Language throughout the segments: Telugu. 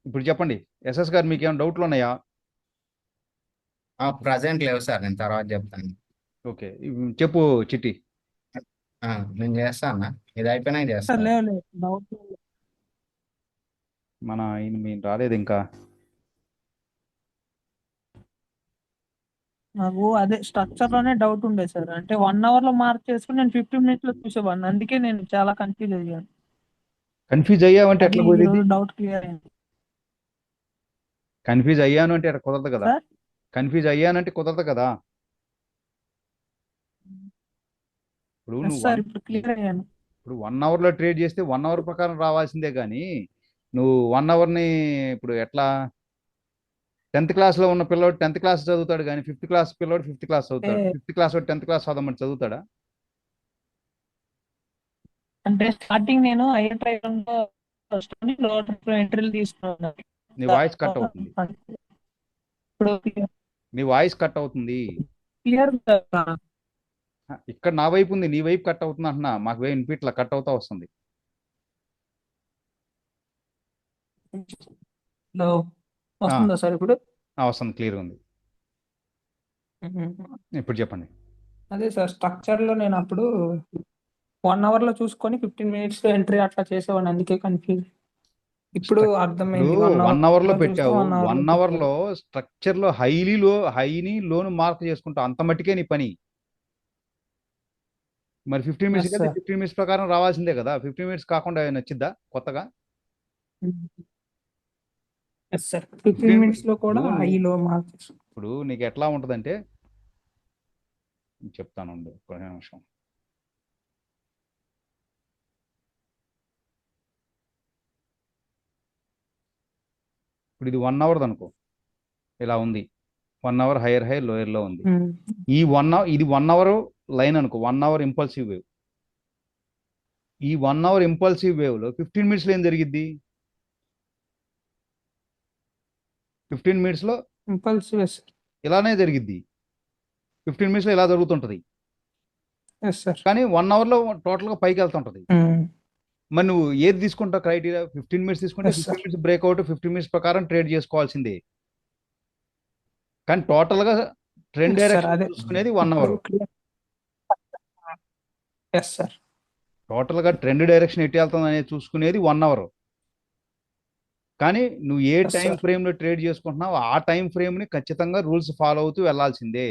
ఇప్పుడు చెప్పండి. ఎస్ఎస్ గారు, మీకు ఏమైనా డౌట్లు ఉన్నాయా? ప్రజెంట్ లేవు సార్, నేను తర్వాత చెప్తాను. ఓకే, చెప్పు చిట్టి. ఆ, నేను చేస్తాను. ఇది అయిపోయినాక సార్ చేస్తాను. లేవు లేవు డౌట్ మీరు రాలేదు ఇంకా. నాకు అదే స్ట్రక్చర్ లోనే డౌట్ ఉండే సార్. అంటే 1 అవర్ లో మార్క్ చేసుకుని నేను 15 మినిట్స్ లో చూసేవాడిని, అందుకే నేను చాలా కన్ఫ్యూజ్ అయ్యాను. కన్ఫ్యూజ్ అయ్యావంటే అది ఎట్లా ఈ కుదిరిద్ది? రోజు డౌట్ క్లియర్ అయింది. కన్ఫ్యూజ్ అయ్యాను అంటే ఎట్లా కుదరదు కదా. సార్ కన్ఫ్యూజ్ అయ్యానంటే కుదరదు కదా. ఇప్పుడు ఎస్ నువ్వు సార్, వన్ ఇప్పుడు క్లియర్ అయ్యాను. ఇప్పుడు 1 అవర్లో ట్రేడ్ చేస్తే 1 అవర్ ప్రకారం రావాల్సిందే కానీ, నువ్వు 1 అవర్ని ఇప్పుడు ఎట్లా? 10th క్లాస్లో ఉన్న పిల్లోడు 10th క్లాస్ చదువుతాడు కానీ, ఫిఫ్త్ క్లాస్ పిల్లోడు ఫిఫ్త్ క్లాస్ చదువుతాడు. అంటే ఫిఫ్త్ క్లాస్ వాడు 10th క్లాస్ చదవమని చదువుతాడా? అంటే స్టార్టింగ్ నేను హైయర్ ట్రైన్ లో లోవర్ ట్రైన్ ఎంట్రీలు తీసుకున్నాను. నీ వాయిస్ కట్ అవుతుంది. ఇప్పుడు నీ వాయిస్ కట్ అవుతుంది. క్లియర్. ఇక్కడ నా వైపు ఉంది, నీ వైపు కట్ అవుతుంది అంటున్నా. మాకు వినిపిట్లా, కట్ అవుతా వస్తుంది. ఆ, వస్తుందా సార్ ఇప్పుడు? వస్తుంది, క్లియర్ ఉంది. ఇప్పుడు చెప్పండి. అదే సార్, స్ట్రక్చర్ లో నేను అప్పుడు 1 అవర్ లో చూసుకొని 15 మినిట్స్ లో ఎంట్రీ అట్లా చేసేవాడిని, అందుకే కన్ఫ్యూజ్. ఇప్పుడు ఇప్పుడు అర్థమైంది, 1 అవర్ 1 అవర్లో లో చూస్తే పెట్టావు. 1 అవర్ లో వన్ చూడాలి. అవర్లో స్ట్రక్చర్లో హైని లోను మార్క్ చేసుకుంటావు, అంత మట్టుకే నీ పని. మరి 15 మినిట్స్ ఎస్ కదా, సార్. 15 మినిట్స్ ప్రకారం రావాల్సిందే కదా. 15 మినిట్స్ కాకుండా ఏమైనా నచ్చిద్దా కొత్తగా? ఎస్ సార్, 15 ఫిఫ్టీన్ మినిట్స్ లో కూడా ఇప్పుడు హై నువ్వు లో మార్క్స్. ఇప్పుడు నీకు ఎట్లా ఉంటుందంటే, చెప్తాను ఉండు, ఒక్క నిమిషం. ఇప్పుడు ఇది 1 అవర్ అనుకో, ఇలా ఉంది. 1 అవర్ హైయర్ హై లోయర్లో ఉంది. ఈ 1 అవర్, ఇది 1 అవర్ లైన్ అనుకో, 1 అవర్ ఇంపల్సివ్ వేవ్. ఈ 1 అవర్ ఇంపల్సివ్ వేవ్లో 15 మినిట్స్లో ఏం జరిగిద్ది? 15 మినిట్స్లో ఇంపల్సివ్. ఎస్ ఇలానే జరిగిద్ది. 15 మినిట్స్లో ఇలా జరుగుతుంటుంది. Yes sir. కానీ 1 అవర్లో టోటల్గా పైకి వెళ్తుంటుంది. మరి నువ్వు ఏది తీసుకుంటావు క్రైటీరియా? 15 మినిట్స్ తీసుకుంటే yes 15 sir. Minutes breakout, 15 minutes ప్రకారం ట్రేడ్ చేసుకోవాల్సిందే. కానీ టోటల్గా ట్రెండ్ ఎస్ సార్, డైరెక్షన్ అదే చూసుకునేది ఇప్పుడు 1 అవర్. క్లియర్. Yes sir. టోటల్గా ట్రెండ్ డైరెక్షన్ ఎటు వెళ్తుంది అనేది చూసుకునేది 1 అవర్. కానీ నువ్వు ఏ ఎస్ టైం సార్. ఫ్రేమ్లో ట్రేడ్ చేసుకుంటున్నావు, ఆ టైం ఫ్రేమ్ని ఖచ్చితంగా రూల్స్ ఫాలో అవుతూ వెళ్ళాల్సిందే.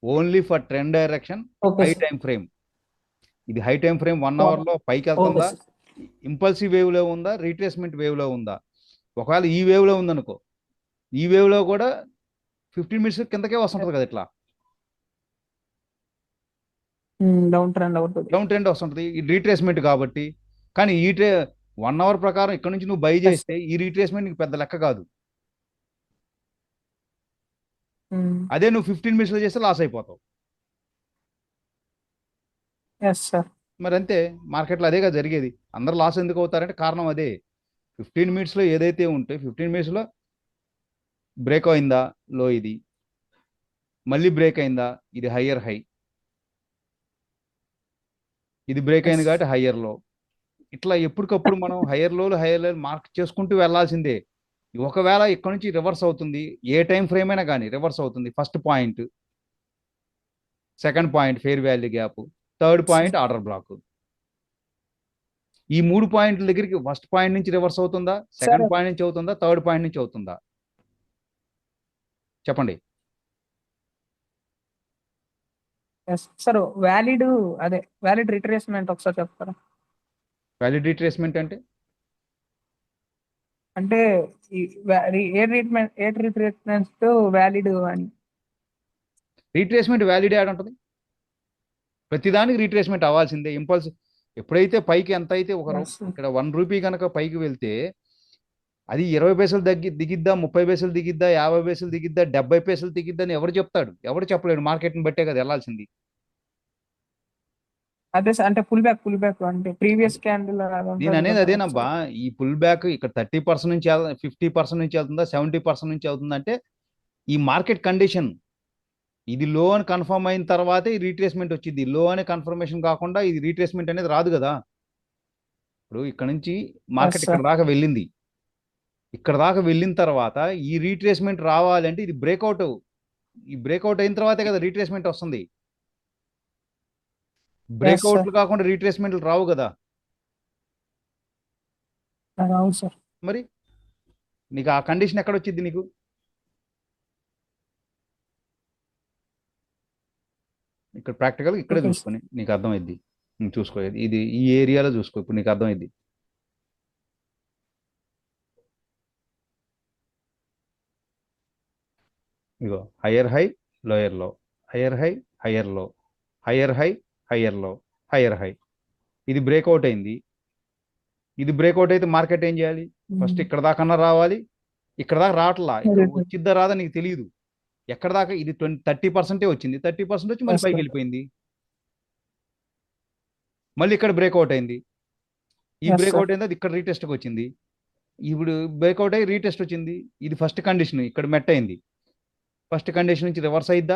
Only for trend direction, okay high sir. Time frame. ఇది హై టైం ఫ్రేమ్ 1 అవర్లో పైకి ఓకే వెళ్తుందా, సార్. ఇంపల్సివ్ వేవ్లో ఉందా, రీట్రేస్మెంట్ వేవ్లో ఉందా? ఒకవేళ ఈ వేవ్లో ఉందనుకో, ఈ వేవ్లో కూడా 15 మినిట్స్ కిందకే వస్తుంటుంది కదా ఇట్లా. డౌన్ ట్రెండ్ అవుతుంది. డౌన్ ట్రెండ్ వస్తుంటుంది, ఈ రీట్రేస్మెంట్ కాబట్టి. కానీ 1 అవర్ ప్రకారం ఇక్కడ నుంచి నువ్వు బై ఎస్. చేస్తే ఈ రీట్రేస్మెంట్ నీకు పెద్ద లెక్క కాదు. అదే నువ్వు 15 మినిట్స్లో చేస్తే లాస్ అయిపోతావు. Yes sir. మరి అంతే, మార్కెట్లో అదేగా జరిగేది. అందరు లాస్ ఎందుకు అవుతారంటే కారణం అదే. 15 మినిట్స్లో ఏదైతే ఉంటే 15 మినిట్స్లో బ్రేక్ అయిందా, లో ఇది మళ్ళీ బ్రేక్ అయిందా, ఇది హయ్యర్ హై, ఇది బ్రేక్ అయింది ఎస్. కాబట్టి హయ్యర్ లో. ఇట్లా ఎప్పటికప్పుడు మనం హయ్యర్ లో మార్క్ చేసుకుంటూ వెళ్ళాల్సిందే. ఒకవేళ ఇక్కడ నుంచి రివర్స్ అవుతుంది, ఏ టైం ఫ్రేమ్ అయినా కానీ రివర్స్ అవుతుంది. First point, second point fair value gap, third point order black. ఈ 3 పాయింట్ల దగ్గరికి ఫస్ట్ పాయింట్ నుంచి రివర్స్ అవుతుందా, సార్ సెకండ్ పాయింట్ నుంచి అవుతుందా, థర్డ్ పాయింట్ నుంచి అవుతుందా? చెప్పండి. ఎస్ సార్, వ్యాలిడ్ అదే వ్యాలిడ్ రిట్రేస్మెంట్ ఒకసారి చెప్తారా? వ్యాలిడ్ ట్రేస్మెంట్ అంటే అంటే ఈ ఏ రిట్రేస్మెంట్ వ్యాలిడ్ అని. రీట్రేస్మెంట్ వ్యాలిడ్ యాడ్ ఉంటుంది. ప్రతిదానికి రీట్రేస్మెంట్ అవ్వాల్సిందే. ఇంపల్స్ ఎప్పుడైతే పైకి ఎంత అయితే ఎస్. ఇక్కడ 1 రూపీ కనుక పైకి వెళ్తే, అది 20 పైసలు దిగిద్దా, 30 పైసలు దిగిద్దా, 50 పైసలు దిగిద్దా, 70 పైసలు దిగిద్దా అని ఎవరు చెప్తాడు? ఎవరు చెప్పలేడు. మార్కెట్ని బట్టే కదా వెళ్ళాల్సింది. అదే సార్, అంటే పుల్ బ్యాక్ అంటే ప్రీవియస్ క్యాండిల్ నేను ఉంటుంది అనేది కదా అదేనబ్బా. ఒకసారి. ఈ పుల్ బ్యాక్ ఇక్కడ 30% నుంచి 50% నుంచి వెళ్తుందా, 70% నుంచి వెళ్తుందంటే ఈ మార్కెట్ కండిషన్. ఇది లో అని కన్ఫర్మ్ అయిన తర్వాతే ఈ రీట్రేస్మెంట్ వచ్చింది. లో అని కన్ఫర్మేషన్ కాకుండా ఇది రీట్రేస్మెంట్ అనేది రాదు కదా. ఇప్పుడు ఇక్కడ నుంచి ఎస్ మార్కెట్ ఇక్కడ సార్. దాకా వెళ్ళింది. ఇక్కడ దాకా వెళ్ళిన తర్వాత ఈ రీట్రేస్మెంట్ రావాలంటే ఇది బ్రేక్అవుట్, ఈ బ్రేక్అవుట్ అయిన తర్వాతే కదా రీట్రేస్మెంట్ వస్తుంది. Yes sir. బ్రేక్అవుట్లు కాకుండా రీట్రేస్మెంట్లు రావు కదా. అవును సార్. మరి నీకు ఆ కండిషన్ ఎక్కడ వచ్చింది నీకు? ఇక్కడ ప్రాక్టికల్ ఇక్కడే ఓకే సార్. చూసుకొని నీకు అర్థమైద్ది. చూసుకో, ఇది ఈ ఏరియాలో చూసుకో, ఇప్పుడు నీకు అర్థమైద్ది. ఇగో హయ్యర్ హై, లోయర్ లో, హయ్యర్ హై, హయ్యర్ లో, హయ్యర్ హై, హయ్యర్ లో, హయ్యర్ హై. ఇది బ్రేక్అవుట్ అయింది. ఇది బ్రేక్అవుట్ అయితే మార్కెట్ ఏం చేయాలి? ఫస్ట్ ఇక్కడ దాకన్నా రావాలి. ఇక్కడ దాకా రావట్లా, ఇక్కడ వచ్చిద్దా రాదా నీకు తెలియదు. ఎక్కడ దాకా ఇది 30% వచ్చింది, 30% వచ్చి మళ్ళీ ఎస్ పైకి సార్. వెళ్ళిపోయింది. మళ్ళీ ఇక్కడ బ్రేక్అవుట్ అయింది. ఈ ఎస్ సార్. బ్రేక్అవుట్ అయింది, అది ఇక్కడ రీటెస్ట్కి వచ్చింది. ఇప్పుడు బ్రేక్అవుట్ అయ్యి రీటెస్ట్ వచ్చింది. ఇది ఫస్ట్ కండిషన్, ఇక్కడ మెట్ అయింది. ఫస్ట్ కండిషన్ నుంచి రివర్స్ అయిద్దా,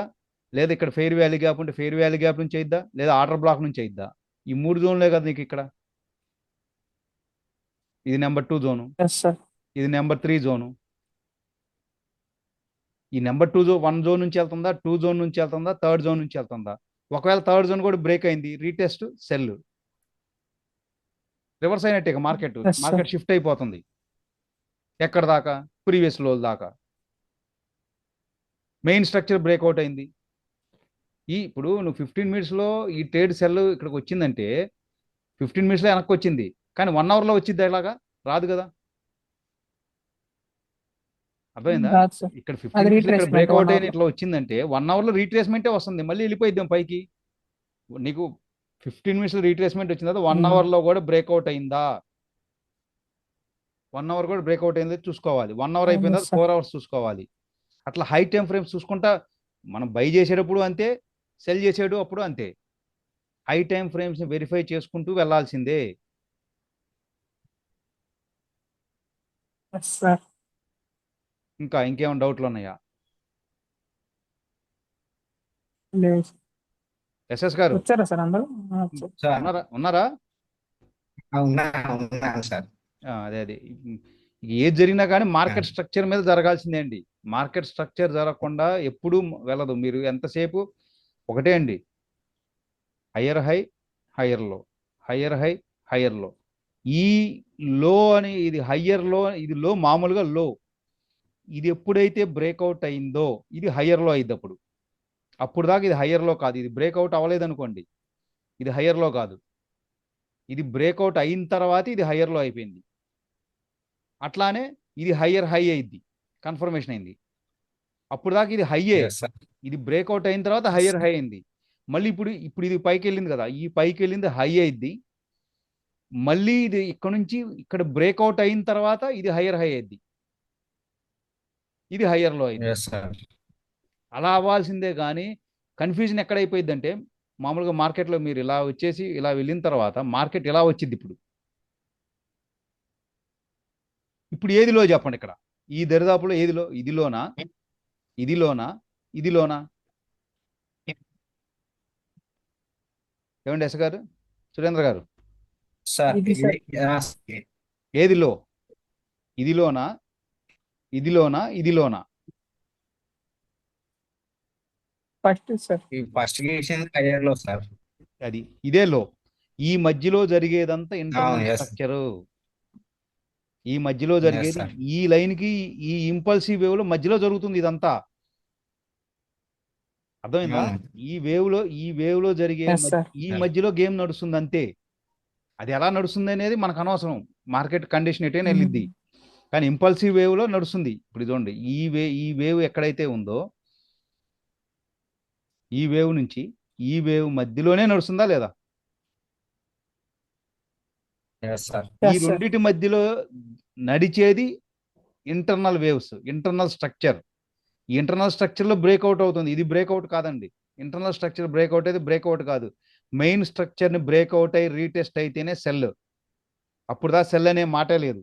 లేదా ఇక్కడ ఫెయిర్ వ్యాలీ గ్యాప్ ఉంటే ఫెయిర్ వ్యాలీ గ్యాప్ నుంచి అయిద్దా, లేదా ఆర్డర్ బ్లాక్ నుంచి అయిద్దా? ఈ 3 జోన్లే కదా నీకు ఇక్కడ. ఇది నెంబర్ 2 జోను, ఎస్ సార్. ఇది నెంబర్ 3 జోను. ఈ నెంబర్ 1 జోన్ నుంచి వెళ్తుందా, 2 జోన్ నుంచి వెళ్తుందా, 3rd జోన్ నుంచి వెళ్తుందా? ఒకవేళ 3rd జోన్ కూడా బ్రేక్ అయింది, రీటెస్ట్ సెల్, రివర్స్ అయినట్టే market. Yes sir. Market shift అయిపోతుంది ఎక్కడ దాకా? ప్రీవియస్ లో దాకా. మెయిన్ స్ట్రక్చర్ బ్రేక్అవుట్ అయింది. ఇప్పుడు నువ్వు 15 మినిట్స్లో ఈ ట్రేడ్ సెల్ ఇక్కడికి వచ్చిందంటే 15 మినిట్స్లో వెనక్కి వచ్చింది, కానీ 1 అవర్లో వచ్చింది ఎలాగా? రాదు కదా. అర్థమైందా? రాదు సార్. ఇక్కడ అది 15 మినిట్స్ ఇక్కడ రీట్రేస్మెంట్ బ్రేక్అవుట్ 1 అయిన అవర్లో. ఇట్లా వచ్చిందంటే 1 అవర్లో రీట్రేస్మెంటే వస్తుంది, మళ్ళీ వెళ్ళిపోయిద్దాం పైకి. నీకు 15 మినిట్స్లో రీట్రేస్మెంట్ వచ్చిన తర్వాత 1 అవర్లో కూడా బ్రేక్అవుట్ అయిందా? 1 అవర్ కూడా బ్రేక్అవుట్ అయిందో చూసుకోవాలి. 1 అవర్ అయిపోయిన తర్వాత 4 అవర్స్ చూసుకోవాలి. అట్లా హై టైం ఫ్రేమ్స్ చూసుకుంటా మనం బై చేసేటప్పుడు అంతే, సెల్ చేసేటప్పుడు అప్పుడు అంతే. హై టైం ఫ్రేమ్స్ని వెరిఫై చేసుకుంటూ వెళ్ళాల్సిందే. Yes sir. ఇంకేమైనా డౌట్లు ఉన్నాయా? లేదు. ఎస్ఎస్ గారు వచ్చారా సార్ అందరూ? వచ్చారు. సార్ ఉన్నారా? ఉన్నాను సార్. అదే ఏది జరిగినా కానీ మార్కెట్ స్ట్రక్చర్ మీద జరగాల్సిందే అండి. మార్కెట్ స్ట్రక్చర్ జరగకుండా ఎప్పుడూ వెళ్ళదు. మీరు ఎంతసేపు ఒకటే అండి, హయ్యర్ హై, హయ్యర్ లో, హయ్యర్ హై, హయ్యర్ లో. ఈ లో అని ఇది హయ్యర్ లో, ఇది లో, మామూలుగా లో. ఇది ఎప్పుడైతే బ్రేక్అవుట్ అయిందో ఇది హయ్యర్ లో అయింది. అప్పుడు దాకా ఇది హయ్యర్ లో కాదు. ఇది బ్రేక్అవుట్ అవ్వలేదు అనుకోండి, ఇది హయ్యర్ లో కాదు. ఇది బ్రేక్అవుట్ అయిన తర్వాత ఇది హయ్యర్ లో అయిపోయింది. అట్లానే ఇది హయ్యర్ హై అయింది, కన్ఫర్మేషన్ అయింది. అప్పుడు దాకా ఇది హైయే, ఎస్ సార్. ఇది బ్రేక్అవుట్ అయిన తర్వాత హయ్యర్ హై అయింది. మళ్ళీ ఇప్పుడు ఇది పైకి వెళ్ళింది కదా, ఈ పైకి వెళ్ళింది హై అయింది. మళ్ళీ ఇది ఇక్కడ నుంచి ఇక్కడ బ్రేక్అవుట్ అయిన తర్వాత ఇది హయ్యర్ హై అయింది, ఇది హయ్యర్ లో అయింది. Yes sir. అలా అవ్వాల్సిందే. కానీ కన్ఫ్యూజన్ ఎక్కడైపోయింది అంటే, మామూలుగా మార్కెట్లో మీరు ఇలా వచ్చేసి ఇలా వెళ్ళిన తర్వాత మార్కెట్ ఇలా వచ్చింది. ఇప్పుడు ఏదిలో చెప్పండి? ఇక్కడ ఈ దరిదాపులో ఏదిలో? ఇదిలోనా, ఇదిలోనా, ఇదిలోనా? ఏమండి ఎస్ గారు, సురేంద్ర గారు, సార్ ఇది సార్. ఏదిలో? ఇదిలోనా, ఇదిలోనా, ఇదిలోనా? First sir. ఈ ఫస్ట్ గీషన్ హయ్యర్ లో సార్. అది ఇదే లో. ఈ మధ్యలో జరిగేదంతా ఇంటర్నల్ yes. స్ట్రక్చర్. ఈ మధ్యలో జరిగేది sir. ఈ లైన్ కి, ఈ ఇంపల్సివ్ వేవ్ లో మధ్యలో జరుగుతుంది ఇదంతా. అర్థమైందా? అవును. ఈ వేవ్ లో జరిగే Yes, sir. ఈ మధ్యలో గేమ్ నడుస్తుంది అంతే. అది ఎలా నడుస్తుంది అనేది మనకు అనవసరం, మార్కెట్ కండిషన్ ఎటైనా వెళ్ళిద్ది. కానీ ఇంపల్సివ్ వేవ్ లో నడుస్తుంది. ఇప్పుడు చూడండి, ఈ వేవ్ ఎక్కడైతే ఉందో, ఈ వేవ్ నుంచి ఈ వేవ్ మధ్యలోనే నడుస్తుందా లేదా? Yes, sir. ఈ Yes, sir. రెండిటి మధ్యలో నడిచేది ఇంటర్నల్ వేవ్స్, ఇంటర్నల్ స్ట్రక్చర్. ఈ ఇంటర్నల్ స్ట్రక్చర్ లో బ్రేక్అవుట్ అవుతుంది. ఇది బ్రేక్అవుట్ కాదండి. ఇంటర్నల్ స్ట్రక్చర్ బ్రేక్అవుట్ అయితే బ్రేక్అవుట్ కాదు. మెయిన్ స్ట్రక్చర్ ని బ్రేక్అవుట్ అయ్యి రీటెస్ట్ అయితేనే సెల్. అప్పుడు దా సెల్ అనే మాటే లేదు.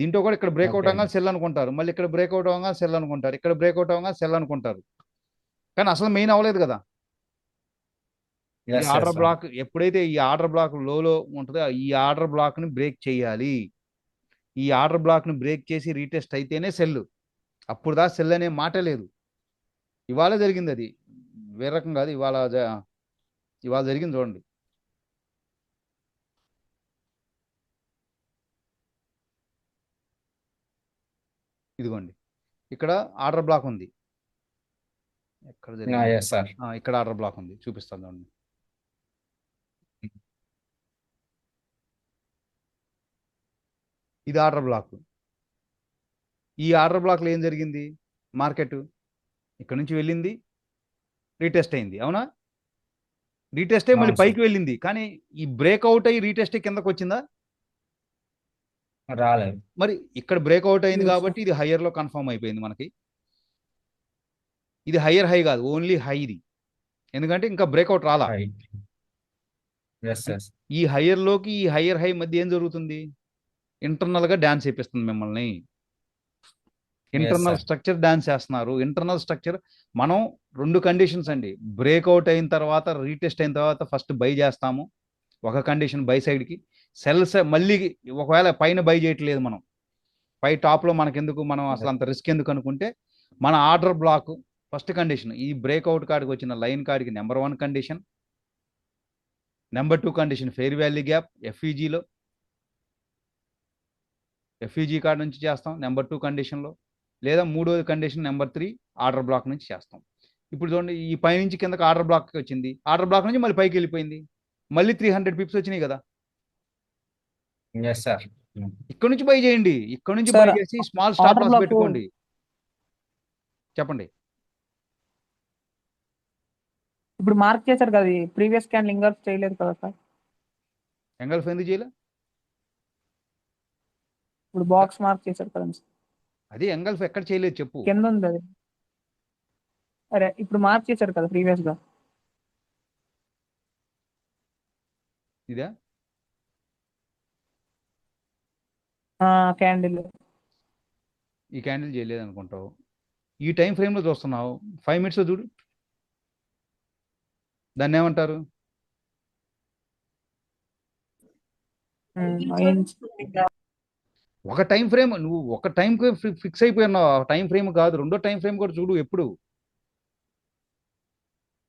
దీంట్లో కూడా ఇక్కడ బ్రేక్అవుట్ Okay. అవగా సెల్ అనుకుంటారు, మళ్ళీ ఇక్కడ బ్రేక్అవుట్ అవగా సెల్ అనుకుంటారు, ఇక్కడ బ్రేక్అవుట్ అవగా సెల్ అనుకుంటారు. కానీ అసలు మెయిన్ అవ్వలేదు కదా. ఈ Yes, ఆర్డర్ sir. బ్లాక్ ఎప్పుడైతే ఈ ఆర్డర్ బ్లాక్ లోలో ఉంటుందో, ఈ ఆర్డర్ బ్లాక్ ని బ్రేక్ చేయాలి. ఈ ఆర్డర్ బ్లాక్ని బ్రేక్ చేసి రీటెస్ట్ అయితేనే సెల్. అప్పుడు దా సెల్ అనే మాట లేదు. ఇవాళ జరిగింది అది, వేరే రకం కాదు. ఇవాళ జరిగింది చూడండి. ఇదిగోండి, ఇక్కడ ఆర్డర్ బ్లాక్ ఉంది. ఎక్కడ జరిగింది? Yes sir. ఇక్కడ ఆర్డర్ బ్లాక్ ఉంది, చూపిస్తాను చూడండి. ఇది ఆర్డర్ బ్లాక్. ఈ ఆర్డర్ బ్లాక్లో ఏం జరిగింది? మార్కెట్ ఇక్కడ నుంచి వెళ్ళింది, రీటెస్ట్ అయింది, అవునా? రీటెస్ట్ అయ్యి మళ్ళీ అవును సార్. పైకి వెళ్ళింది, కానీ ఈ బ్రేక్అవుట్ అయ్యి రీటెస్ట్ అయ్యి కిందకు వచ్చిందా? రాలేదు. మరి ఇక్కడ బ్రేక్అవుట్ అయింది Yes, sir. కాబట్టి ఇది హయ్యర్లో కన్ఫర్మ్ అయిపోయింది మనకి. ఇది హయ్యర్ హై కాదు, ఓన్లీ హై ఇది. ఎందుకంటే ఇంకా బ్రేక్అవుట్ రాలా. Yes yes. ఈ హయ్యర్లోకి ఈ హయ్యర్ హై మధ్య ఏం జరుగుతుంది? ఇంటర్నల్గా డ్యాన్స్ చేపిస్తుంది మిమ్మల్ని. Internal sir. స్ట్రక్చర్ డ్యాన్స్ చేస్తున్నారు. ఇంటర్నల్ స్ట్రక్చర్ మనం 2 కండిషన్స్ అండి. బ్రేక్అవుట్ అయిన తర్వాత, రీటెస్ట్ అయిన తర్వాత ఫస్ట్ బై చేస్తాము, ఒక కండిషన్ బై సైడ్కి. సెల్స్ మళ్ళీ ఒకవేళ పైన బై చేయట్లేదు మనం, పై టాప్లో మనకెందుకు, మనం అసలు అంత రిస్క్ ఎందుకు అనుకుంటే, మన ఆర్డర్ బ్లాక్ ఫస్ట్ కండిషన్ ఈ బ్రేక్అవుట్ కాడికి వచ్చిన లైన్ కాడికి number 1 condition. Number 2 condition fair value gap ఎఫ్ఈజీలో, ఎఫ్ఈజీ కార్డ్ నుంచి చేస్తాం నెంబర్ 2 కండిషన్లో. లేదా మూడోది కండిషన్ నెంబర్ 3 ఆర్డర్ బ్లాక్ నుంచి చేస్తాం. ఇప్పుడు చూడండి, ఈ పై నుంచి కిందకి ఆర్డర్ బ్లాక్కి వచ్చింది, ఆర్డర్ బ్లాక్ నుంచి మళ్ళీ పైకి వెళ్ళిపోయింది, మళ్ళీ 300 పిప్స్ వచ్చినాయి కదా. Yes sir. ఇక్కడ నుంచి బై చేయండి, ఇక్కడ నుంచి Sir, బై చేసి small stop order loss block- పెట్టుకోండి. చెప్పండి. ఇప్పుడు మార్క్ చేశారు కదా, ప్రీవియస్ క్యాండిల్ ఇంకా చేయలేదు కదా సార్. ఎంగల్ఫ్ ఎందుకు చేయలే? ఇప్పుడు బాక్స్ మార్క్ చేశారు కదా సార్. అది ఎంగల్ఫ్ ఎక్కడ చేయలేదు చెప్పు. కింద ఉంది అది. అరే ఇప్పుడు మార్క్ చేశారు కదా ప్రీవియస్ గా. ఇదా? క్యాండిల్ ఈ క్యాండిల్ చేయలేదు అనుకుంటావు. ఈ టైం ఫ్రేమ్లో చూస్తున్నావు, 5 మినిట్స్లో చూడు, దాన్ని ఏమంటారు? ఒక టైం ఫ్రేమ్, నువ్వు ఒక టైం ఫిక్స్ అయిపోయినావు. ఆ టైం ఫ్రేమ్ కాదు, రెండో టైం ఫ్రేమ్ కూడా చూడు. ఎప్పుడు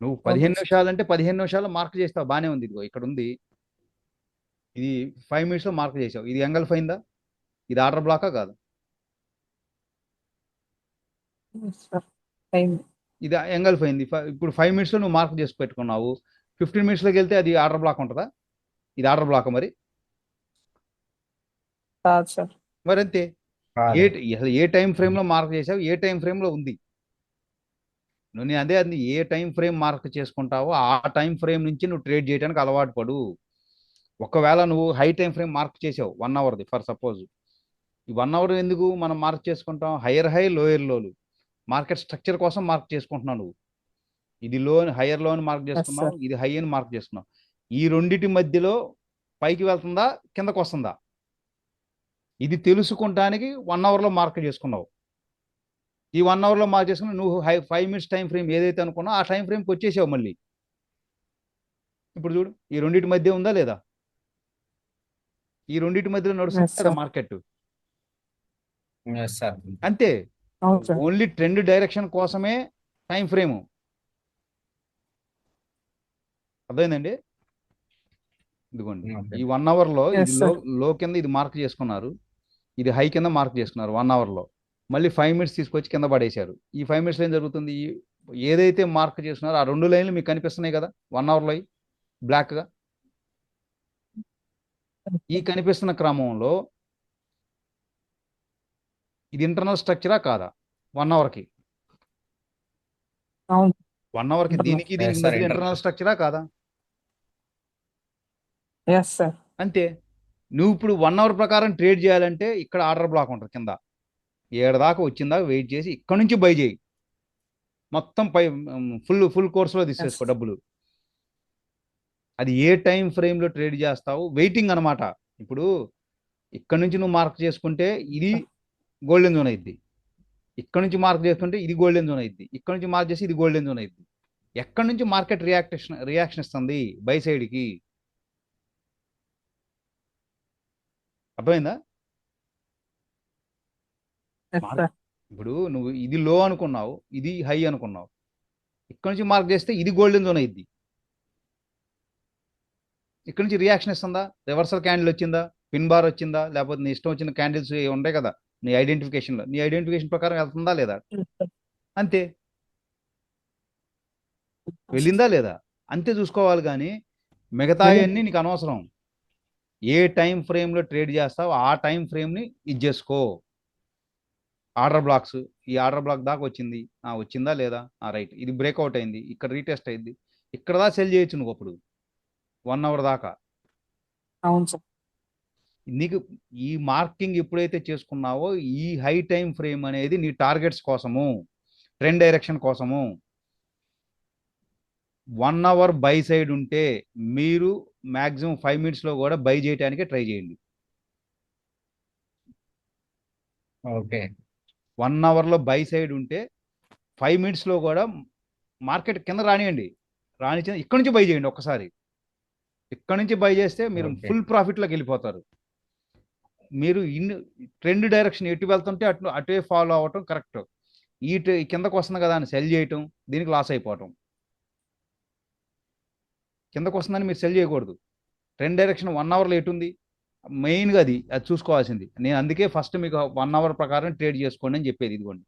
నువ్వు 15 నిమిషాలు అంటే 15 నిమిషాలు మార్క్ చేస్తావు, బాగానే ఉంది. ఇదిగో ఇక్కడ ఉంది, ఇది 5 మినిట్స్లో మార్క్ చేసావు. ఇది ఎంగల్ఫ్ అయిందా? ఇది ఆర్డర్ బ్లాకా కాదు? ఇది ఎంగల్ఫ్ అయింది. ఇప్పుడు 5 మినిట్స్లో నువ్వు మార్క్ చేసి పెట్టుకున్నావు, 15 మినిట్స్లోకి వెళ్తే అది ఆర్డర్ బ్లాక్ ఉంటుందా? ఇది ఆర్డర్ బ్లాక్ మరి? కాదు సార్. మరి అంతే. అసలు ఏ టైం ఫ్రేమ్లో మార్క్ చేసావు, ఏ టైం ఫ్రేమ్లో ఉంది? నేను అదే అది, ఏ టైం ఫ్రేమ్ మార్క్ చేసుకుంటావో ఆ టైం ఫ్రేమ్ నుంచి నువ్వు ట్రేడ్ చేయడానికి అలవాటు పడు. ఒకవేళ నువ్వు హై టైం ఫ్రేమ్ మార్క్ చేసావు 1 అవర్ది ఫర్ సపోజ్, ఈ 1 అవర్ ఎందుకు మనం మార్క్ చేసుకుంటాం? హైయర్ హై, లోయర్ లోలు, మార్కెట్ స్ట్రక్చర్ కోసం మార్క్ చేసుకుంటున్నావు నువ్వు. ఇది లో, హైయర్ లో అని మార్క్ చేసుకున్నావు, ఇది హై అని మార్క్ చేసుకున్నావు. ఈ రెండిటి మధ్యలో పైకి వెళ్తుందా, కిందకు వస్తుందా, ఇది తెలుసుకుంటానికి 1 అవర్లో మార్క్ చేసుకున్నావు. ఈ 1 అవర్లో మార్క్ చేసుకుని నువ్వు 5 మినిట్స్ టైం ఫ్రేమ్ ఏదైతే అనుకున్నావు ఆ టైం ఫ్రేమ్కి వచ్చేసావు మళ్ళీ. ఇప్పుడు చూడు, ఈ రెండింటి మధ్య ఉందా లేదా? ఈ రెండింటి మధ్యలో నడుస్తుంది మార్కెట్. అంతే. ఓన్లీ ట్రెండ్ డైరెక్షన్ కోసమే టైం ఫ్రేమ్. అర్థమైందండి? ఇదిగోండి, ఈ 1 అవర్లో ఇది లో కింద ఇది మార్క్ చేసుకున్నారు, ఇది హై కింద మార్క్ చేసుకున్నారు 1 అవర్లో. మళ్ళీ 5 మినిట్స్ తీసుకొచ్చి కింద పడేశారు. ఈ 5 మినిట్స్లో ఏం జరుగుతుంది? ఏదైతే మార్క్ చేస్తున్నారో ఆ 2 లైన్లు మీకు కనిపిస్తున్నాయి కదా 1 అవర్లో బ్లాక్గా. ఈ కనిపిస్తున్న క్రమంలో ఇది ఇంటర్నల్ స్ట్రక్చరా కాదా? 1 అవర్కి, 1 అవర్కి దీనికి దీనికి మధ్య ఇంటర్నల్ స్ట్రక్చరా కాదా? అంతే. నువ్వు ఇప్పుడు 1 అవర్ ప్రకారం ట్రేడ్ చేయాలంటే ఇక్కడ ఆర్డర్ బ్లాక్ ఉంటుంది కింద, 7 దాకా వచ్చిందాక వెయిట్ చేసి ఇక్కడ నుంచి బై చేయి, మొత్తం పై ఫుల్ కోర్సులో తీసేసుకో డబ్బులు. అది ఏ టైం ఫ్రేమ్లో ట్రేడ్ చేస్తావు, వెయిటింగ్ అనమాట. ఇప్పుడు ఇక్కడ నుంచి నువ్వు మార్క్ చేసుకుంటే ఇది గోల్డెన్ జోన్ అయింది, ఇక్కడ నుంచి మార్క్ చేసుకుంటే ఇది గోల్డెన్ జోన్ అయింది, ఇక్కడ నుంచి మార్క్ చేసి ఇది గోల్డెన్ జోన్ అయింది. ఎక్కడి నుంచి మార్కెట్ రియాక్షన్ ఇస్తుంది? బై సైడ్కి. అర్థమైందా? Yes mark sir. ఇప్పుడు నువ్వు ఇది లో అనుకున్నావు, ఇది హై అనుకున్నావు, ఇక్కడ నుంచి మార్క్ చేస్తే ఇది గోల్డెన్ జోన్ అయింది. ఇక్కడ నుంచి రియాక్షన్ ఇస్తుందా, రివర్సల్ క్యాండిల్ వచ్చిందా, పిన్ బార్ వచ్చిందా, లేకపోతే నీ ఇష్టం వచ్చిన క్యాండిల్స్ ఉంటాయి కదా నీ ఐడెంటిఫికేషన్లో, నీ ఐడెంటిఫికేషన్ ప్రకారం వెళ్తుందా లేదా, అంతే. వెళ్ళిందా లేదా అంతే చూసుకోవాలి. కానీ మిగతా అన్నీ నీకు అనవసరం. ఏ టైం ఫ్రేమ్లో ట్రేడ్ చేస్తావు ఆ టైం ఫ్రేమ్ని ఇది చేసుకో. ఆర్డర్ బ్లాక్స్, ఈ ఆర్డర్ బ్లాక్ దాకా వచ్చింది, వచ్చిందా లేదా, రైట్, ఇది బ్రేక్అవుట్ అయింది, ఇక్కడ రీటెస్ట్ అయింది, ఇక్కడ దాకా సెల్ చేయొచ్చు నువ్వు అప్పుడు 1 అవర్ దాకా. అవును సార్. నీకు ఈ మార్కింగ్ ఎప్పుడైతే చేసుకున్నావో ఈ హై టైం ఫ్రేమ్ అనేది నీ టార్గెట్స్ కోసము, ట్రెండ్ డైరెక్షన్ కోసము. 1 అవర్ బై సైడ్ ఉంటే మీరు మ్యాక్సిమం 5 మినిట్స్లో కూడా బై చేయడానికి ట్రై చేయండి. ఓకే 1 అవర్లో బై సైడ్ ఉంటే 5 మినిట్స్లో కూడా మార్కెట్ కింద రానియండి, రానిచ్చిన ఇక్కడ నుంచి బై చేయండి ఒక్కసారి. ఇక్కడ నుంచి బై చేస్తే మీరు ఓకే ఫుల్ ప్రాఫిట్లోకి వెళ్ళిపోతారు. మీరు ట్రెండ్ డైరెక్షన్ ఎటు వెళ్తుంటే అటే ఫాలో అవ్వటం కరెక్ట్. కిందకు వస్తుంది కదా అని సెల్ చేయటం, దీనికి లాస్ అయిపోవటం. కిందకు వస్తుందని మీరు సెల్ చేయకూడదు. ట్రెండ్ డైరెక్షన్ 1 అవర్లో ఎటుంది మెయిన్గా అది చూసుకోవాల్సింది. నేను అందుకే ఫస్ట్ మీకు 1 అవర్ ప్రకారం ట్రేడ్ చేసుకోండి అని చెప్పేది. ఇదిగోండి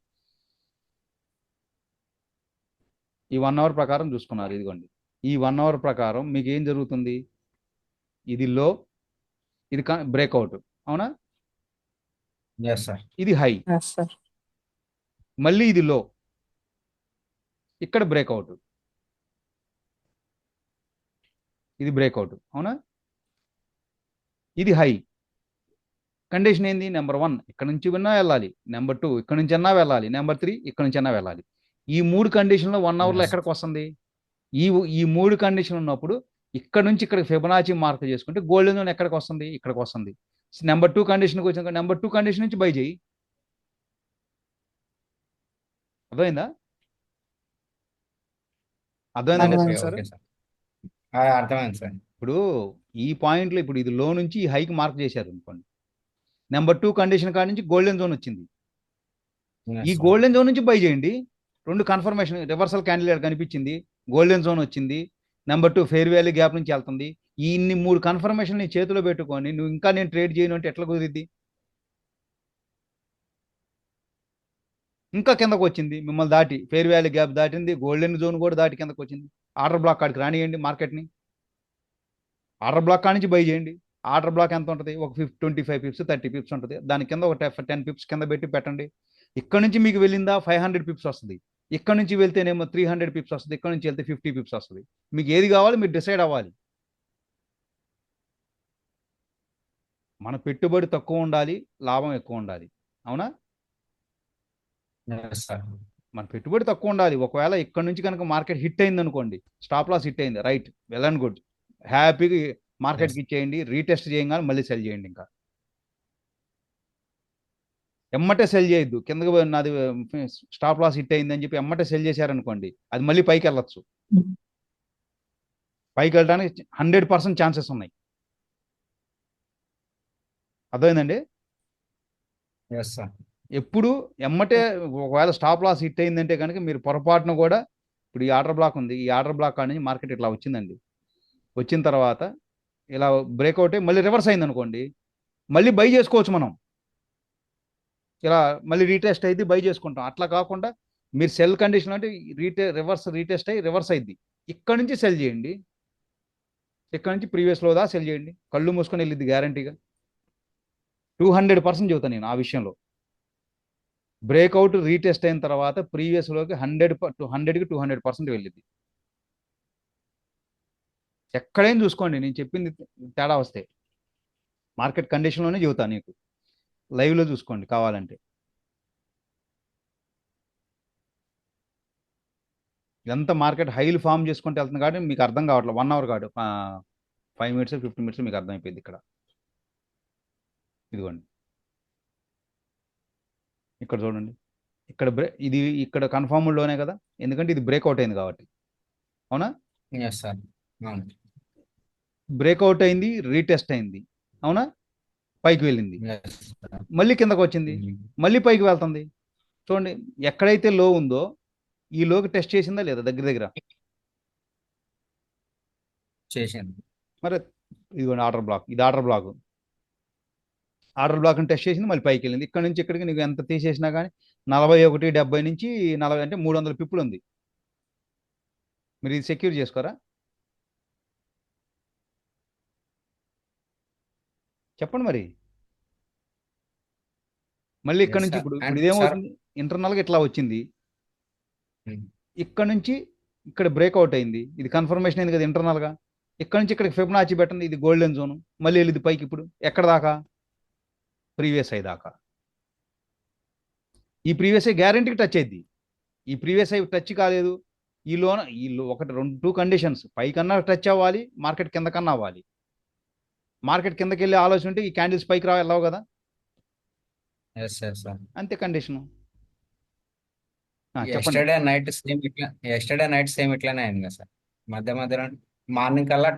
ఈ 1 అవర్ ప్రకారం చూసుకున్నారు. ఇదిగోండి ఈ 1 అవర్ ప్రకారం మీకు ఏం జరుగుతుంది, ఇది లో, ఇది బ్రేక్అవుట్, అవునా, ఎస్ సార్ ఇది హై, ఎస్ సార్. మళ్ళీ ఇది లో, ఇక్కడ బ్రేక్అవుట్, ఇది బ్రేక్అవుట్, అవునా, ఇది హై. కండిషన్ ఏంది, నెంబర్ 1 ఇక్కడ నుంచి విన్నా వెళ్ళాలి, నెంబర్ 2 ఇక్కడ నుంచి అన్నా వెళ్ళాలి, నెంబర్ 3 ఇక్కడ నుంచి అన్నా వెళ్ళాలి. ఈ 3 కండిషన్లో 1 అవర్లో ఎస్ ఎక్కడికి వస్తుంది, ఈ 3 కండిషన్ ఉన్నప్పుడు ఇక్కడ నుంచి ఇక్కడ ఫిబొనాచి మార్క్ చేసుకుంటే గోల్డెన్ జోన్ ఎక్కడికి వస్తుంది, ఇక్కడికి వస్తుంది. నెంబర్ 2 కండిషన్కి వచ్చిన నెంబర్ 2 కండిషన్ నుంచి బై చేయి. అర్థమైందా, అర్థమైందండి అర్థమైంది ఓకే సార్. ఓకే సార్ అర్థమైంది సార్. ఇప్పుడు ఈ పాయింట్లో ఇప్పుడు ఇది లో నుంచి ఈ హైకి మార్క్ చేశారు అనుకోండి, నెంబర్ 2 కండిషన్ కాడ నుంచి గోల్డెన్ జోన్ వచ్చింది, Yes, ఈ sir. గోల్డెన్ జోన్ నుంచి బై చేయండి. 2 కన్ఫర్మేషన్, రివర్సల్ క్యాండిల్ కనిపించింది, గోల్డెన్ జోన్ వచ్చింది, నెంబర్ 2 ఫెయిర్ వాల్యూ గ్యాప్ నుంచి వెళ్తుంది. ఈ ఇన్ని 3 కన్ఫర్మేషన్ నీ చేతిలో పెట్టుకొని నువ్వు ఇంకా నేను ట్రేడ్ చేయను అంటే ఎట్లా కుదిరిద్ది. ఇంకా కిందకు వచ్చింది, మిమ్మల్ని దాటి ఫెయిర్ వాల్యూ గ్యాప్ దాటింది, గోల్డెన్ జోన్ కూడా దాటి కిందకు వచ్చింది. ఆర్డర్ బ్లాక్ కాడికి రానియండి మార్కెట్ని, ఆర్డర్ బ్లాక్ కాడి నుంచి బై చేయండి. ఆర్డర్ బ్లాక్ ఎంత ఉంటుంది, ఒక 25 పిప్స్ 30 పిప్స్ ఉంటుంది, దాని కింద ఒక 10 పిప్స్ కింద పెట్టి పెట్టండి. ఇక్కడ నుంచి మీకు వెళ్ళిందా 500 పిప్స్ వస్తుంది, ఇక్కడ నుంచి వెళ్తేనేమో 300 పిప్స్ వస్తుంది, ఇక్కడ నుంచి వెళ్తే 50 పిప్స్ వస్తుంది. మీకు ఏది కావాలి మీరు డిసైడ్ అవ్వాలి. మన పెట్టుబడి తక్కువ ఉండాలి, లాభం ఎక్కువ ఉండాలి, అవునా. Yes, sir. మన పెట్టుబడి తక్కువ ఉండాలి. ఒకవేళ ఇక్కడ నుంచి కనుక మార్కెట్ హిట్ అయింది అనుకోండి, స్టాప్ లాస్ హిట్ అయింది, రైట్, వెల్ అండ్ గుడ్, హ్యాపీగా మార్కెట్కి ఇచ్చేయండి, రీటెస్ట్ చేయగానే మళ్ళీ సెల్ చేయండి. ఇంకా ఎమ్మటే సెల్ చేయొద్దు. కిందకి నాది స్టాప్ లాస్ హిట్ అయింది అని చెప్పి ఎమ్మటే సెల్ చేశారనుకోండి, అది మళ్ళీ పైకి వెళ్ళచ్చు. పైకి వెళ్ళడానికి 100% ఛాన్సెస్ ఉన్నాయి. అర్థమైందండి. Yes, sir. ఎప్పుడు ఎమ్మటే ఒకవేళ స్టాప్ లాస్ హిట్ అయిందంటే కనుక మీరు పొరపాటును కూడా, ఇప్పుడు ఈ ఆర్డర్ బ్లాక్ ఉంది, ఈ ఆర్డర్ బ్లాక్ కాడ నుంచి మార్కెట్ ఇట్లా వచ్చిందండి, వచ్చిన తర్వాత ఇలా బ్రేక్అవుట్ అయ్యి మళ్ళీ రివర్స్ అయింది అనుకోండి, మళ్ళీ బై చేసుకోవచ్చు మనం. ఇలా మళ్ళీ రీటెస్ట్ అయితే బై చేసుకుంటాం. అట్లా కాకుండా మీరు సెల్ కండిషన్ అంటే రీటెస్ట్ అయ్యి రివర్స్ అయింది, ఇక్కడ నుంచి సెల్ చేయండి, ఇక్కడ నుంచి ప్రీవియస్ లో దా సెల్ చేయండి, కళ్ళు మూసుకొని వెళ్ళిద్ది గ్యారంటీగా. 200% చెబుతాను నేను ఆ విషయంలో. బ్రేక్అవుట్ రీటెస్ట్ అయిన తర్వాత ప్రీవియస్లోకి 100కి 200% వెళ్ళిద్ది. ఎక్కడైనా చూసుకోండి, నేను చెప్పింది తేడా వస్తే మార్కెట్ కండిషన్లోనే చెబుతాను నీకు, లైవ్లో చూసుకోండి కావాలంటే. ఇదంతా మార్కెట్ హైలు ఫామ్ చేసుకుంటే వెళ్తుంది కాబట్టి మీకు అర్థం కావట్లేదు. 1 అవర్ కాదు, 5 మినిట్స్ 15 మినిట్స్ మీకు అర్థమైపోయింది. ఇక్కడ ఇదిగోండి, ఇక్కడ చూడండి, ఇక్కడ ఇది ఇక్కడ కన్ఫర్మ్డ్లోనే కదా, ఎందుకంటే ఇది బ్రేక్అవుట్ అయింది కాబట్టి, అవునా. Yes, sir. అవును. బ్రేక్అవుట్ అయింది, రీటెస్ట్ అయింది, అవునా. పైకి వెళ్ళింది, ఎస్ సార్. మళ్ళీ కిందకు వచ్చింది, మళ్ళీ పైకి వెళ్తుంది. చూడండి, ఎక్కడైతే లో ఉందో ఈ లోకి టెస్ట్ చేసిందా లేదా దగ్గర దగ్గర. చేశాను. మరి ఇదిగోండి ఆర్డర్ బ్లాక్, ఇది ఆర్డర్ బ్లాక్. ఆర్డర్ బ్లాక్ని టెస్ట్ చేసింది, మళ్ళీ పైకి వెళ్ళింది. ఇక్కడ నుంచి ఇక్కడికి నీకు ఎంత తీసేసినా కానీ 41.70 నుంచి 40 అంటే 300 పిప్పులు ఉంది. మీరు ఇది సెక్యూర్ చేసుకోరా? చెప్పండి మరి. మళ్ళీ ఇక్కడ ఎస్ నుంచి సార్. ఇప్పుడు అండ్ సార్, ఇదేమవుతుంది, ఇంటర్నల్గా ఇట్లా వచ్చింది, ఇక్కడ నుంచి ఇక్కడ బ్రేక్అవుట్ అయింది, ఇది కన్ఫర్మేషన్ అయింది కదా ఇంటర్నల్గా. ఇక్కడ నుంచి ఇక్కడికి ఫిబొనాచి పెట్టండి, ఇది గోల్డెన్ జోన్, మళ్ళీ వెళ్ళింది పైకి. ఇప్పుడు ఎక్కడ దాకా? ప్రీవియస్ ఐ దాకా. ఈ ప్రీవియస్ ఐ గ్యారంటీకి టచ్ అయింది. ఈ ప్రీవియస్ ఐ టచ్ కాలేదు, ఈ లో ఒకటి 2 కండిషన్స్, పైకన్నా టచ్ అవ్వాలి, మార్కెట్ కింద కన్నా అవ్వాలి. మార్కెట్ కిందకి వెళ్ళే ఆలోచన ఉంటే ఈ క్యాండిల్స్ పైకి వెళ్ళవు కదా, ఎస్ ఎస్ సార్. అంతే కండిషను. చెప్పండి. ఎస్టర్డే నైట్ సేమ్ ఇట్లానే అయింది కదా సార్. మధ్య మధ్యలో మార్నింగ్ కల్లా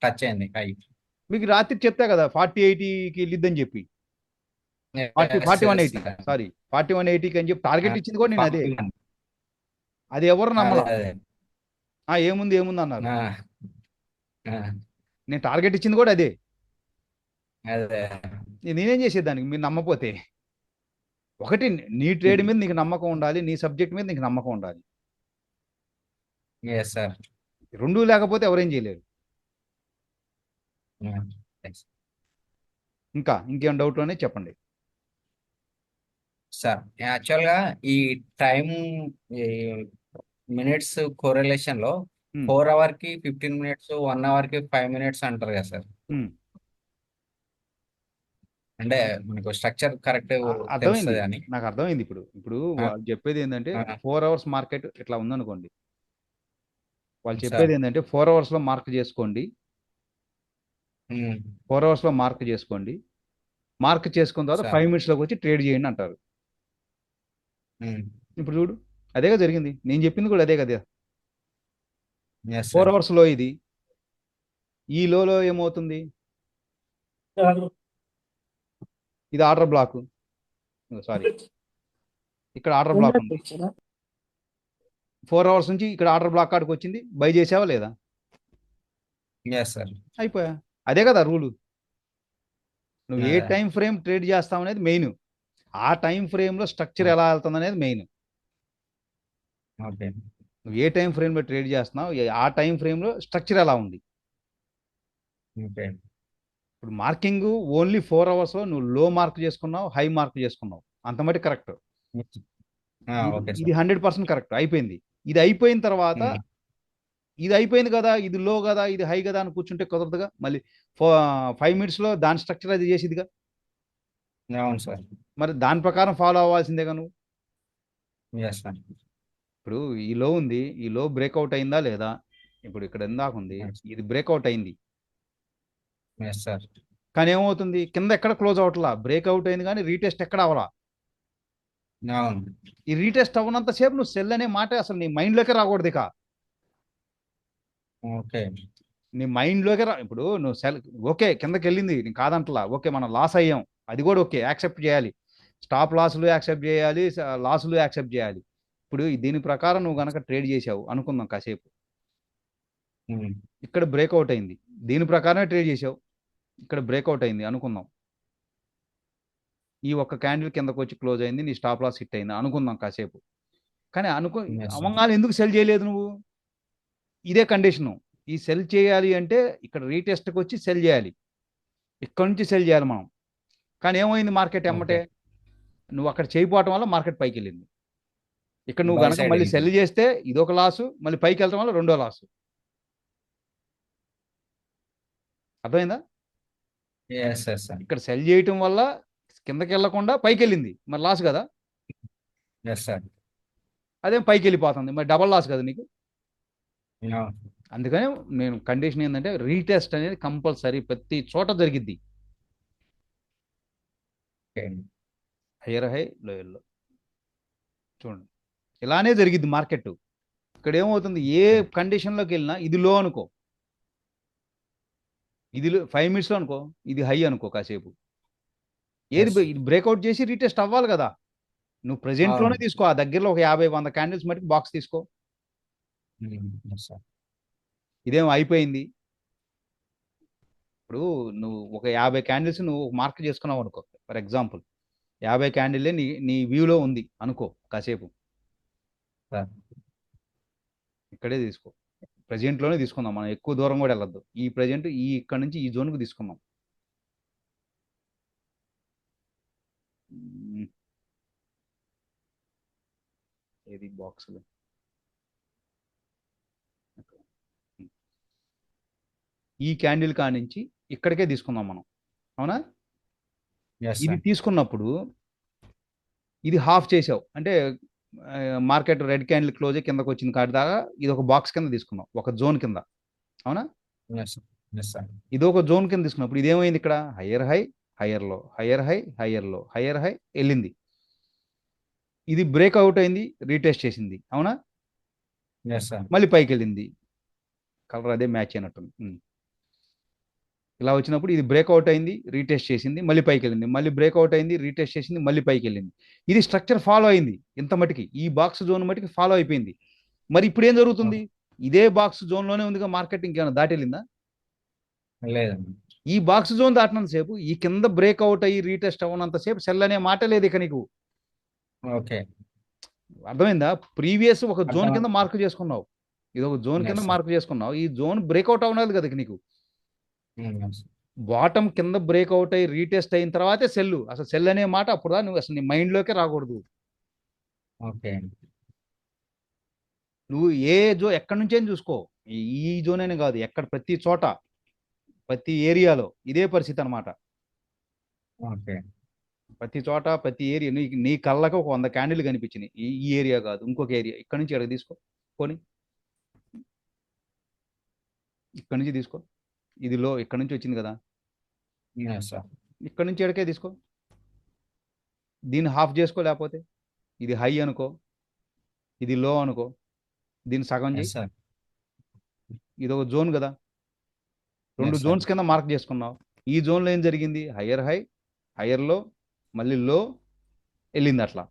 టచ్ అయింది హై. మీకు రాత్రి చెప్తా కదా 4080కి వెళ్ళిద్దని చెప్పి, 4180 సారీ 4180కి అని చెప్పి టార్గెట్ ఇచ్చింది కూడా నేను అదే. అది ఎవరు నమ్మలా. ఏముంది ఏముంది అన్నారు. నేను టార్గెట్ ఇచ్చింది కూడా అదే. అదే నేనేం చేసేదానికి మీరు నమ్మపోతే? ఒకటి, నీ ట్రేడ్ మీద నీకు నమ్మకం ఉండాలి, నీ సబ్జెక్ట్ మీద నీకు నమ్మకం ఉండాలి. Yes sir. రెండూ లేకపోతే ఎవరేం చేయలేరు. ఇంకేం డౌట్ లోనే చెప్పండి సార్. యాక్చువల్గా ఈ టైం మినిట్స్ కోరిలేషన్ లో 4 hours కి 15 minutes, 1 hour కి 5 minutes అంటారు కదా సార్. అంటే మనకు స్ట్రక్చర్ కరెక్ట్ అర్థమైంది, తెలుస్తుంది అని. నాకు అర్థమైంది. ఇప్పుడు వాళ్ళు చెప్పేది ఏంటంటే 4 hours మార్కెట్ ఇట్లా ఉందనుకోండి, వాళ్ళు చెప్పేది ఏంటంటే 4 hours లో మార్క్ చేసుకోండి, 4 hours లో మార్క్ చేసుకోండి, మార్క్ చేసుకున్న తర్వాత 5 minutes లోకి వచ్చి ట్రేడ్ చేయండి అంటారు. ఇప్పుడు చూడు, అదేగా జరిగింది, నేను చెప్పింది కూడా అదే కదా. 4 hours లో ఇది, ఈ లోలో ఏమవుతుంది, ఇది ఆర్డర్ బ్లాక్, సారీ ఇక్కడ ఆర్డర్ బ్లాక్ ఉంది. 4 hours నుంచి ఇక్కడ ఆర్డర్ బ్లాక్ కాడికి వచ్చింది, బై చేసావా లేదా? అయిపోయా. అదే కదా రూలు. నువ్వు ఏ టైం ఫ్రేమ్ ట్రేడ్ చేస్తావు అనేది మెయిన్, ఆ టైం ఫ్రేమ్లో స్ట్రక్చర్ ఎలా వెళ్తుంది అనేది మెయిన్. నువ్వు ఏ టైం ఫ్రేమ్లో ట్రేడ్ చేస్తున్నావు, ఆ టైం ఫ్రేమ్లో స్ట్రక్చర్ ఎలా ఉంది. ఇప్పుడు మార్కింగ్ ఓన్లీ 4 hours లో నువ్వు లో మార్క్ చేసుకున్నావు, హై మార్క్ చేసుకున్నావు, అంత మట్టి కరెక్ట్. ఇది 100% కరెక్ట్, అయిపోయింది. ఇది అయిపోయిన తర్వాత ఇది అయిపోయింది కదా, ఇది లో కదా, ఇది హై కదా అని కూర్చుంటే కుదరదుగా. మళ్ళీ 5 minutes లో దాని స్ట్రక్చర్ అది చేసేదిగా. అవును సార్. మరి దాని ప్రకారం ఫాలో అవ్వాల్సిందేగా నువ్వు. ఇప్పుడు ఈ లో ఉంది, ఈ లో బ్రేక్అవుట్ అయిందా లేదా? ఇప్పుడు ఇక్కడ ఎందాక ఉంది, ఇది బ్రేక్అవుట్ అయింది, కానీ ఏమవుతుంది, కింద ఎక్కడ క్లోజ్ అవట్లా, బ్రేక్అవుట్ అయింది కానీ రీటెస్ట్ ఎక్కడ అవలా. ఈ రీటెస్ట్ అవ్వనంత సేపు నువ్వు సెల్ అనే మాట అసలు నీ మైండ్లోకి రాకూడదు. ఇక నీ మైండ్లోకి ఇప్పుడు నువ్వు సెల్ ఓకే కిందకి వెళ్ళింది, నేను కాదంటలా, ఓకే మనం లాస్ అయ్యాం, అది కూడా ఓకే, యాక్సెప్ట్ చేయాలి. స్టాప్ లాసులు యాక్సెప్ట్ చేయాలి, లాసులు యాక్సెప్ట్ చేయాలి. ఇప్పుడు దీని ప్రకారం నువ్వు కనుక ట్రేడ్ చేసావు అనుకుందాం కాసేపు, ఇక్కడ బ్రేక్అవుట్ అయింది, దీని ప్రకారమే ట్రేడ్ చేసావు, ఇక్కడ బ్రేక్అవుట్ అయింది అనుకుందాం, ఈ ఒక్క క్యాండిల్ కిందకు వచ్చి క్లోజ్ అయింది, నీ స్టాప్ లాస్ హిట్ అయింది అనుకుందాం కాసేపు. కానీ అవంగాలు ఎందుకు సెల్ చేయలేదు నువ్వు? ఇదే కండిషను. ఈ సెల్ చేయాలి అంటే ఇక్కడ రీటెస్ట్కి వచ్చి సెల్ చేయాలి, ఇక్కడ నుంచి సెల్ చేయాలి మనం. కానీ ఏమైంది, మార్కెట్ ఎమ్మటే నువ్వు అక్కడ చేయకపోవటం వల్ల మార్కెట్ పైకి వెళ్ళింది. ఇక్కడ నువ్వు కనుక మళ్ళీ సెల్ చేస్తే ఇదొక లాసు, మళ్ళీ పైకి వెళ్ళటం వల్ల రెండో లాసు. అర్థమైందా? ఇక్కడ సెల్ చేయటం వల్ల కిందకి వెళ్ళకుండా పైకి వెళ్ళింది, మరి లాస్ కదా. అదేం పైకి వెళ్ళిపోతుంది, మరి డబల్ లాస్ కదా నీకు. అందుకని నేను కండిషన్ ఏంటంటే రీటెస్ట్ అనేది కంపల్సరీ ప్రతి చోట జరిగిద్ది, హైయర్ హై లోయర్లో. చూడండి ఇలానే జరిగిద్ది మార్కెట్. ఇక్కడ ఏమవుతుంది, ఏ కండిషన్లోకి వెళ్ళినా ఇది లో అనుకో, ఇది 5 minutes అనుకో, ఇది హై అనుకో కాసేపు, ఏది ఎస్ ఇది బ్రేక్అవుట్ చేసి రీటెస్ట్ అవ్వాలి కదా. నువ్వు ప్రెజెంట్లోనే అవును తీసుకో, ఆ దగ్గరలో ఒక 50-100 క్యాండిల్స్ మటుకు బాక్స్ తీసుకో. ఎస్ సార్ ఇదేం అయిపోయింది. ఇప్పుడు నువ్వు ఒక 50 క్యాండిల్స్ నువ్వు మార్క్ చేసుకున్నావు అనుకో, ఫర్ ఎగ్జాంపుల్ 50 క్యాండిల్లే నీ వ్యూలో ఉంది అనుకో కాసేపు. సార్ ఇక్కడే తీసుకో, ప్రెజెంట్లోనే తీసుకుందాం, మనం ఎక్కువ దూరం కూడా వెళ్ళొద్దు. ఈ ప్రెజెంట్ ఇక్కడ నుంచి ఈ జోన్కి తీసుకుందాం. ఉమ్, ఏది బాక్స్ ఈ క్యాండిల్ కానించి ఇక్కడికే తీసుకుందాం మనం, అవునా? ఎస్ ఇది సార్ తీసుకున్నప్పుడు ఇది హాఫ్ చేసావు అంటే మార్కెట్ రెడ్ క్యాండిల్ క్లోజ్ కిందకు వచ్చిన కాడి దాకా ఇది ఒక బాక్స్ కింద తీసుకున్నాం, ఒక జోన్ కింద, అవునా? ఎస్ ఎస్ సార్ ఇది ఒక జోన్ కింద తీసుకున్నప్పుడు ఇదేమైంది, ఇక్కడ హయ్యర్ హై, హయ్యర్ లో, హయ్యర్ హై, హయ్యర్ లో, హయ్యర్ హై వెళ్ళింది. ఇది బ్రేక్అవుట్ అయింది, రీటెస్ట్ చేసింది, అవునా? ఎస్ సార్ మళ్ళీ పైకి వెళ్ళింది, కలర్ అదే మ్యాచ్ అయినట్టుంది. ఇలా వచ్చినప్పుడు ఇది బ్రేక్అవుట్ అయింది, రీటెస్ట్ చేసింది, మళ్ళీ పైకి వెళ్ళింది, మళ్ళీ బ్రేక్అవుట్ అయింది, రీటెస్ట్ చేసింది, మళ్ళీ పైకి వెళ్ళింది. ఇది స్ట్రక్చర్ ఫాలో అయింది ఇంత మటుకి, ఈ బాక్స్ జోన్ మటుకి ఫాలో అయిపోయింది. మరి ఇప్పుడు ఏం జరుగుతుంది? ఇదే బాక్స్ జోన్లోనే ఉందిగా మార్కెట్, ఇంకేమైనా దాటి వెళ్ళిందా? లేదండి ఈ బాక్స్ జోన్ దాటినంత సేపు, ఈ కింద బ్రేక్అవుట్ అయ్యి రీటెస్ట్ అవ్వనంత సేపు సెల్ అనే మాట లేదు ఇక నీకు. ఓకే అర్థమైందా? ప్రీవియస్ ఒక జోన్ అర్థం కింద మార్క్ చేసుకున్నావు, ఇది ఒక జోన్ కింద ఎస్ సార్ మార్క్ చేసుకున్నావు, ఈ జోన్ బ్రేక్అవుట్ అవ్వలేదు కదా ఇక నీకు. ఎస్ బాటమ్ కింద బ్రేక్అవుట్ అయ్యి రీటెస్ట్ అయిన తర్వాతే సెల్. అసలు సెల్ అనే మాట అప్పుడు నువ్వు అసలు నీ మైండ్లోకే రాకూడదు. ఓకే నువ్వు ఏ ఎక్కడి నుంచైనా చూసుకో, ఈ జోన్ అనే కాదు, ఎక్కడ ప్రతి చోట ప్రతి ఏరియాలో ఇదే పరిస్థితి అనమాట. ఓకే ప్రతి చోట ప్రతి ఏరియా నీ కళ్ళకు ఒక 100 క్యాండిల్ కనిపించినాయి, ఈ ఏరియా కాదు ఇంకొక ఏరియా, ఇక్కడ నుంచి ఎక్కడికి తీసుకో, పోనీ ఇక్కడ నుంచి తీసుకో, ఇది లో ఇక్కడ నుంచి వచ్చింది కదా, ఎస్ సార్ ఇక్కడ నుంచి ఎక్కడికే తీసుకో, దీన్ని హాఫ్ చేసుకో, లేకపోతే ఇది హై అనుకో, ఇది లో అనుకో, దీన్ని సగం చేయి. ఎస్ సార్ ఇది ఒక జోన్ కదా, 2 ఎస్ సార్ జోన్స్ కింద మార్క్ చేసుకున్నావు. ఈ జోన్లో ఏం జరిగింది? హయ్యర్ హై, హయ్యర్ లో, మళ్ళీ లో వెళ్ళింది అట్లా.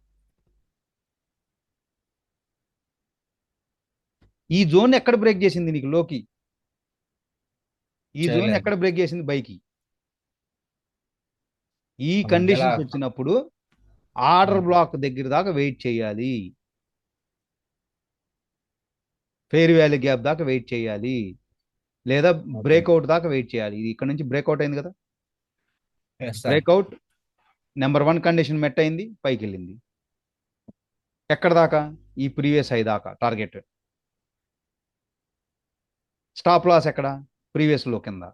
ఈ జోన్ ఎక్కడ బ్రేక్ చేసింది నీకు లోకి? ఈ జోన్ చేయలేదు ఎక్కడ బ్రేక్ చేసింది బైకి? ఈ మధ్యలో కండిషన్స్ వచ్చినప్పుడు ఆర్డర్ బ్లాక్ దగ్గర దాకా వెయిట్ చేయాలి, ఫెయిర్ వాల్యూ గ్యాప్ దాకా వెయిట్ చేయాలి, లేదా బ్రేక్అవుట్ దాకా వెయిట్ చేయాలి. ఇది ఇక్కడ నుంచి బ్రేక్అవుట్ అయింది కదా, yes sir breakout number 1 condition met అయింది, పైకి వెళ్ళింది. ఎక్కడ దాకా? ఈ ప్రీవియస్ హై దాకా టార్గెట్. స్టాప్ లాస్ ఎక్కడ? ప్రీవియస్ లో కింద.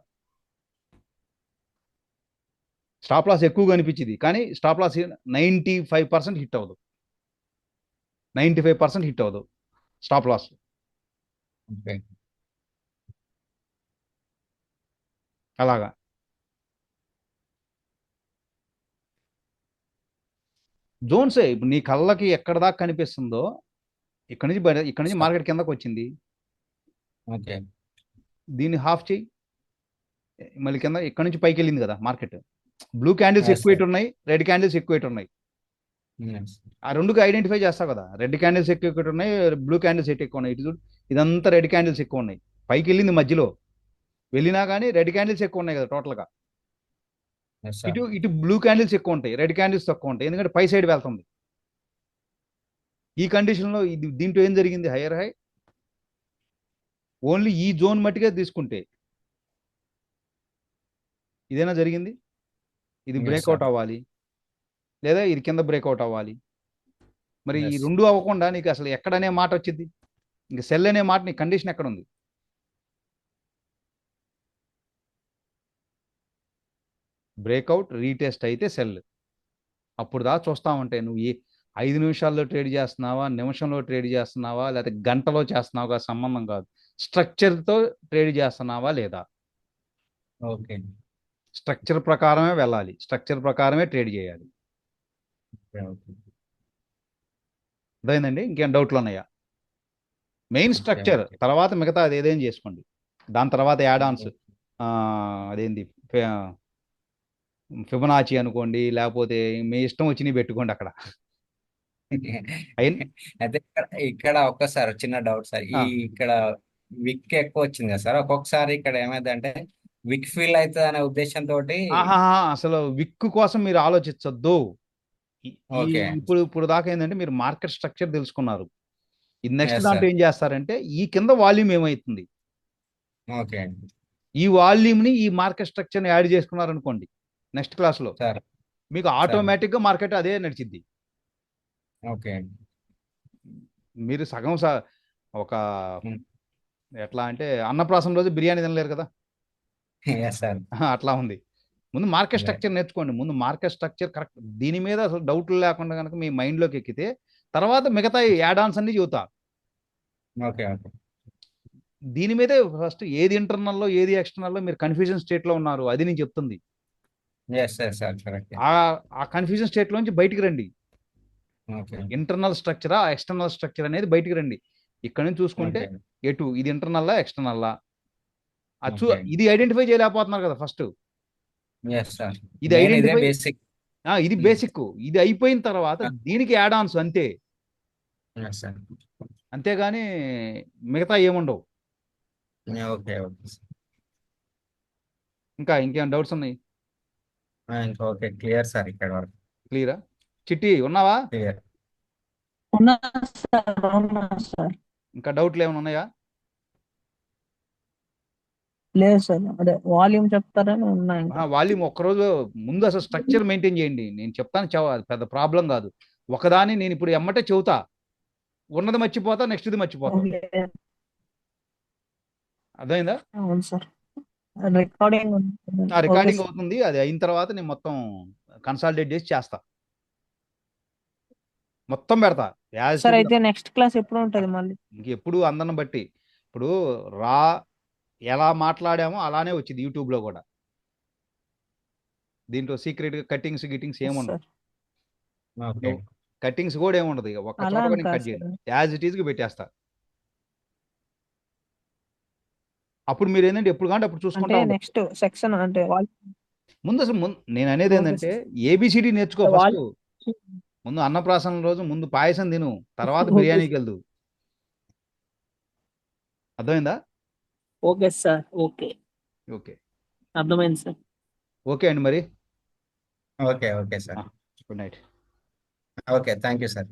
స్టాప్ లాస్ ఎక్కువగా అనిపించింది, కానీ స్టాప్ లాస్ 95% హిట్ అవ్వదు, 95% హిట్ అవ్వదు స్టాప్ లాస్. ఓకే అలాగా జోన్సే. ఇప్పుడు నీ కళ్ళకి ఎక్కడ దాకా కనిపిస్తుందో ఇక్కడ నుంచి ఇక్కడ నుంచి మార్కెట్ కిందకు వచ్చింది, ఓకే దీన్ని హాఫ్ చేయి, మళ్ళీ కింద ఇక్కడ నుంచి పైకి వెళ్ళింది కదా మార్కెట్. బ్లూ క్యాండిల్స్ Yes, ఎక్కువ sir. ఉన్నాయి, రెడ్ క్యాండిల్స్ ఎక్కువ ఉన్నాయి. Yes. ఆ రెండుగా ఐడెంటిఫై చేస్తావు కదా, రెడ్ క్యాండిల్స్ ఎక్కువ ఉన్నాయి, బ్లూ క్యాండిల్స్ ఎక్కువ ఉన్నాయి. ఇటు చూడు, ఇదంతా రెడ్ క్యాండిల్స్ ఎక్కువ ఉన్నాయి, పైకి వెళ్ళింది మధ్యలో వెళ్ళినా కానీ రెడ్ క్యాండిల్స్ ఎక్కువ ఉన్నాయి కదా టోటల్గా. Yes, sir. ఇటు బ్లూ క్యాండిల్స్ ఎక్కువ ఉంటాయి, రెడ్ క్యాండిల్స్ తక్కువ ఉంటాయి, ఎందుకంటే పై సైడ్ వెళ్తుంది. ఈ కండిషన్లో దీంట్లో ఏం జరిగింది? హైయర్ హై, ఓన్లీ ఈ జోన్ మట్టుగా తీసుకుంటే ఇదేనా జరిగింది? ఇది Yes, బ్రేక్అవుట్ sir. అవ్వాలి, లేదా ఇది కింద బ్రేక్అవుట్ అవ్వాలి. మరి ఈ Yes. రెండు అవ్వకుండా నీకు అసలు ఎక్కడనే మాట వచ్చింది? ఇంక సెల్ అనే మాట నీ కండిషన్ ఎక్కడ ఉంది? బ్రేక్అవుట్ రీటెస్ట్ అయితే సెల్. అప్పుడు దా చూస్తామంటే నువ్వు 5 నిమిషాల్లో ట్రేడ్ చేస్తున్నావా, నిమిషంలో ట్రేడ్ చేస్తున్నావా, లేకపోతే గంటలో చేస్తున్నావా సంబంధం కాదు, స్ట్రక్చర్తో ట్రేడ్ చేస్తున్నావా లేదా. ఓకే స్ట్రక్చర్ ప్రకారమే వెళ్ళాలి, స్ట్రక్చర్ ప్రకారమే ట్రేడ్ చేయాలి. ఓకే ఓకే అదేందండి, ఇంకేం డౌట్లు ఉన్నాయా? మెయిన్ ఓకే స్ట్రక్చర్ ఓకే తర్వాత మిగతా అది ఏదేం చేసుకోండి, దాని తర్వాత యాడ్ ఆన్స్. అదేంది ఫిబొనాచి అనుకోండి, లేకపోతే మీ ఇష్టం వచ్చినవి పెట్టుకోండి అక్కడ. అయిన అయితే ఇక్కడ ఒక్కసారి చిన్న డౌట్ సార్. ఇక్కడ విక్ ఎక్కువ వచ్చింది కదా సార్. ఒక్కొక్కసారి ఇక్కడ ఏమైందంటే విక్ ఫీల్ అవుతుంది అనే ఉద్దేశంతో ఆహాహా, అసలు విక్కు కోసం మీరు ఆలోచించొద్దు. ఓకే. ఇప్పుడు ఇప్పుడు దాకా ఏంటంటే మీరు మార్కెట్ స్ట్రక్చర్ తెలుసుకున్నారు. ఈ నెక్స్ట్ ఎస్ దాంట్లో సార్. ఏం చేస్తారంటే ఈ కింద వాల్యూమ్ ఏమవుతుంది, ఓకే ఈ వాల్యూమ్ ని ఈ మార్కెట్ స్ట్రక్చర్ ని యాడ్ చేసుకున్నారు అనుకోండి నెక్స్ట్ క్లాస్ లో, సార్. మీకు సార్ ఆటోమేటిక్ గా మార్కెట్ అదే నడిచిద్ది. ఓకే. మీరు సగం ఒక ఉమ్. ఎట్లా అంటే అన్నప్రాసం రోజు బిర్యానీ తినలేరు కదా. Yes sir. అట్లా ఉంది. ముందు మార్కెట్ అదే. స్ట్రక్చర్ నేర్చుకోండి. ముందు మార్కెట్ స్ట్రక్చర్ కరెక్ట్, దీని మీద అసలు డౌట్లు లేకుండా కనుక మీ మైండ్లోకి ఎక్కితే తర్వాత మిగతా యాడ్ ఆన్స్ అన్ని చెబుతా. Okay okay. దీని మీదే ఫస్ట్ ఏది ఇంటర్నల్లో ఏది ఎక్స్టర్నల్లో మీరు కన్ఫ్యూజన్ స్టేట్లో ఉన్నారు, అది నేను చెప్తుంది. Yes yes sir correct. ఆ కన్ఫ్యూజన్ స్టేట్లోంచి బయటికి రండి. ఓకే ఇంటర్నల్ స్ట్రక్చరా ఎక్స్టర్నల్ స్ట్రక్చర్ అనేది బయటికి రండి. ఇక్కడ నుంచి చూసుకుంటే ఓకే ఎటు ఇది ఇంటర్నల్లా ఎక్స్టర్నల్లా ఓకే. ఇది ఐడెంటిఫై చేయలేకపోతున్నారు కదా ఫస్ట్. Yes sir. ఇది మెయిన్ ఇదే ఐడెంటిఫై, బేసిక్. ఇది బేసిక్. ఇది అయిపోయిన తర్వాత దీనికి యాడ్ ఆన్స్ అంతే, ఎస్ సార్. అంతేగాని మిగతా ఏముండవు. Okay okay. ఇంకేం డౌట్స్ ఉన్నాయి? ఇంకా ఓకే క్లియర్ సార్ ఇక్కడ వరకు. క్లియరా? చిట్టి ఉన్నావా? క్లియర్. ఉన్నా సార్. ఇంకా డౌట్లు ఏమైనా ఉన్నాయా? లేదు సార్, అదే వాల్యూమ్ చెప్తారని ఉన్నాయి. వాల్యూమ్ ఒక్కరోజు ముందు అసలు స్ట్రక్చర్ మెయింటైన్ చేయండి. నేను చెప్తాను, అది పెద్ద ప్రాబ్లం కాదు. ఒకదాన్ని నేను ఇప్పుడు ఎమ్మటే చెబుతా, ఉన్నది మర్చిపోతా, నెక్స్ట్ ఇది మర్చిపోతా. అర్థమైందా? అవును సార్. రికార్డింగ్ రికార్డింగ్ అవుతుంది, అది అయిన తర్వాత నేను మొత్తం కన్సాలిడేట్ చేసి చేస్తా, మొత్తం పెడతా. సార్ అయితే నెక్స్ట్ క్లాస్ ఎప్పుడు ఉంటుంది మళ్ళీ? ఇంకెప్పుడు అందరిని బట్టి. ఇప్పుడు ఎలా మాట్లాడామో అలానే వచ్చింది యూట్యూబ్లో కూడా. దీంట్లో సీక్రెట్గా కట్టింగ్స్ గిట్టింగ్స్ ఏముండవు. ఓకే. కట్టింగ్స్ కూడా ఏముండదు. ఇక ఒక్క అలా చోట అని నేను కాదు కట్ చేయను, సార్. యాజ్ ఇట్ ఈస్గా పెట్టేస్తా. అప్పుడు మీరు ఏంటంటే ఎప్పుడు కాంటే అప్పుడు అంటే చూసుకుంటా ఉండదు. నెక్స్ట్ సెక్షన్ అంటే ముందు నేను అనేది ఓకే ఏంటంటే సార్. ఏబిసిడి నేర్చుకో ఫస్ట్. వాళ్ళు ముందు అన్నప్రాసన రోజు ముందు పాయసం తిను, తర్వాత ఓకే బిర్యానీకి వెళ్దు. అర్థమైందా? Okay sir. ఓకే, ఓకే అర్థమైంది సార్. ఓకే అండి మరి. Okay okay sir. Good night. Okay thank you sir.